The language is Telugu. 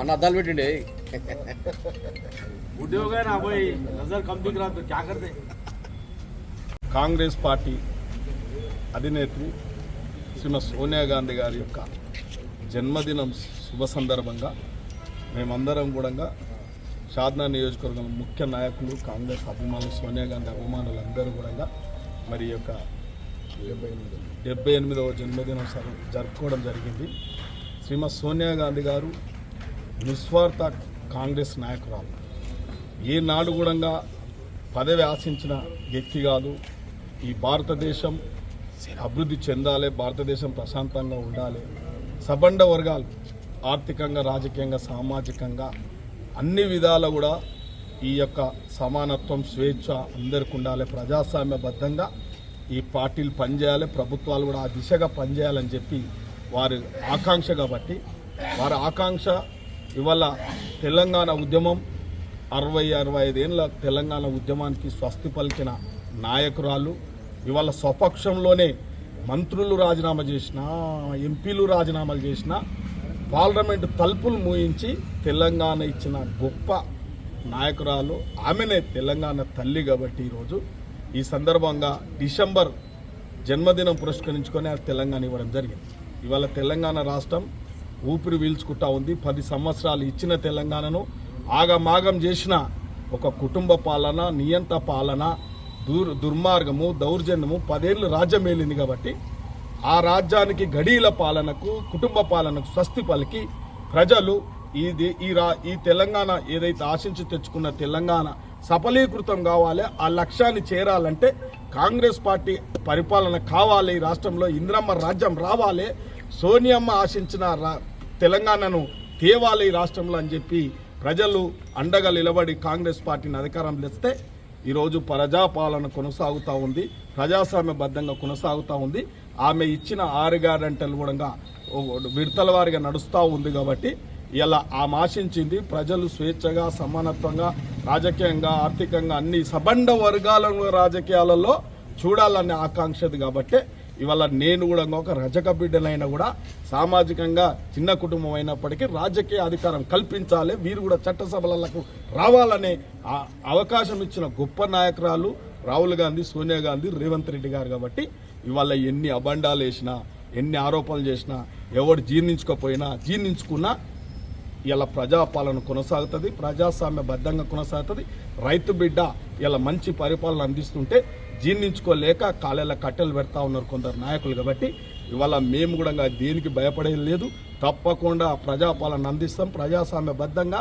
అన్న అద్దాలు పెట్టండి కాంగ్రెస్ పార్టీ అధినేత్రి శ్రీమతి సోనియా గాంధీ గారి యొక్క జన్మదినం శుభ సందర్భంగా మేమందరం కూడా షాద్నా నియోజకవర్గం ముఖ్య నాయకులు కాంగ్రెస్ అభిమానులు సోనియా గాంధీ అభిమానులందరూ కూడా మరి యొక్క 78వ జన్మదినం జరుపుకోవడం జరిగింది. శ్రీమతి సోనియా గాంధీ గారు నిస్వార్థ కాంగ్రెస్ నాయకురాలు. ఏనాడు కూడా పదవి ఆశించిన వ్యక్తి కాదు. ఈ భారతదేశం అభివృద్ధి చెందాలి, భారతదేశం ప్రశాంతంగా ఉండాలి, సబండ వర్గాలు ఆర్థికంగా రాజకీయంగా సామాజికంగా అన్ని విధాల కూడా ఈ యొక్క సమానత్వం స్వేచ్ఛ అందరికీ ఉండాలి, ప్రజాస్వామ్యబద్ధంగా ఈ పార్టీలు పనిచేయాలి, ప్రభుత్వాలు కూడా ఆ దిశగా పనిచేయాలని చెప్పి వారి ఆకాంక్ష. కాబట్టి వారి ఆకాంక్ష ఇవాళ తెలంగాణ ఉద్యమం 65 ఏళ్ళ తెలంగాణ ఉద్యమానికి స్వస్తి పలికిన నాయకురాలు. ఇవాళ స్వపక్షంలోనే మంత్రులు రాజీనామా చేసినా, ఎంపీలు రాజీనామాలు చేసినా, పార్లమెంటు తలుపులు మూయించి తెలంగాణ ఇచ్చిన గొప్ప నాయకురాలు. ఆమెనే తెలంగాణ తల్లి. కాబట్టి ఈరోజు ఈ సందర్భంగా డిసెంబర్ జన్మదినం పురస్కరించుకొని తెలంగాణ ఇవ్వడం జరిగింది. ఇవాళ తెలంగాణ రాష్ట్రం ఊపిరి పీల్చుకుంటా ఉంది. 10 సంవత్సరాలు ఇచ్చిన తెలంగాణను ఆగమాగం చేసిన ఒక కుటుంబ పాలన, నియంత పాలన, దుర్మార్గము, దౌర్జన్యము 10 ఏళ్ళు రాజ్యం ఏలింది. కాబట్టి ఆ రాజ్యానికి గడీల పాలనకు, కుటుంబ పాలనకు స్వస్తి పలికి ప్రజలు ఈ తెలంగాణ ఏదైతే ఆశించి తెచ్చుకున్న తెలంగాణ సఫలీకృతం కావాలి, ఆ లక్ష్యాన్ని చేరాలంటే కాంగ్రెస్ పార్టీ పరిపాలన కావాలి, ఈ రాష్ట్రంలో ఇందిరమ్మ రాజ్యం రావాలి, సోనియమ్మ ఆశించిన తెలంగాణను తేవాలి ఈ రాష్ట్రంలో అని చెప్పి ప్రజలు అండగా నిలబడి కాంగ్రెస్ పార్టీని అధికారం తెస్తే ఈరోజు ప్రజాపాలన కొనసాగుతూ ఉంది, ప్రజాస్వామ్యబద్ధంగా కొనసాగుతూ ఉంది. ఆమె ఇచ్చిన 6 గ్యారెంటీలు కూడా విడతల వారిగా నడుస్తూ ఉంది. కాబట్టి ఇలా ఆమె ఆశించింది ప్రజలు స్వేచ్ఛగా, సమానత్వంగా, రాజకీయంగా, ఆర్థికంగా అన్ని సబండ వర్గాలను రాజకీయాలలో చూడాలనే ఆకాంక్షది. కాబట్టి ఇవాళ నేను కూడా ఒక రజక బిడ్డలైనా కూడా సామాజికంగా చిన్న కుటుంబం అయినప్పటికీ రాజకీయ అధికారం కల్పించాలి, వీరు కూడా చట్టసభలకు రావాలనే అవకాశం ఇచ్చిన గొప్ప నాయకురాలు రాహుల్ గాంధీ, సోనియా గాంధీ, రేవంత్ రెడ్డి గారు. కాబట్టి ఇవాళ ఎన్ని అబండాలు వేసినా, ఎన్ని ఆరోపణలు చేసినా, ఎవరు జీర్ణించుకున్నా ఇలా ప్రజాపాలన కొనసాగుతుంది, ప్రజాస్వామ్యబద్ధంగా కొనసాగుతుంది. రైతు బిడ్డ ఇలా మంచి పరిపాలన అందిస్తుంటే జీర్ణించుకోలేక కాలేల కట్టెలు పెడతా ఉన్నారు కొందరు నాయకులు. కాబట్టి ఇవాళ మేము కూడా దేనికి భయపడేది లేదు. తప్పకుండా ప్రజాపాలన అందిస్తాం, ప్రజాస్వామ్యబద్ధంగా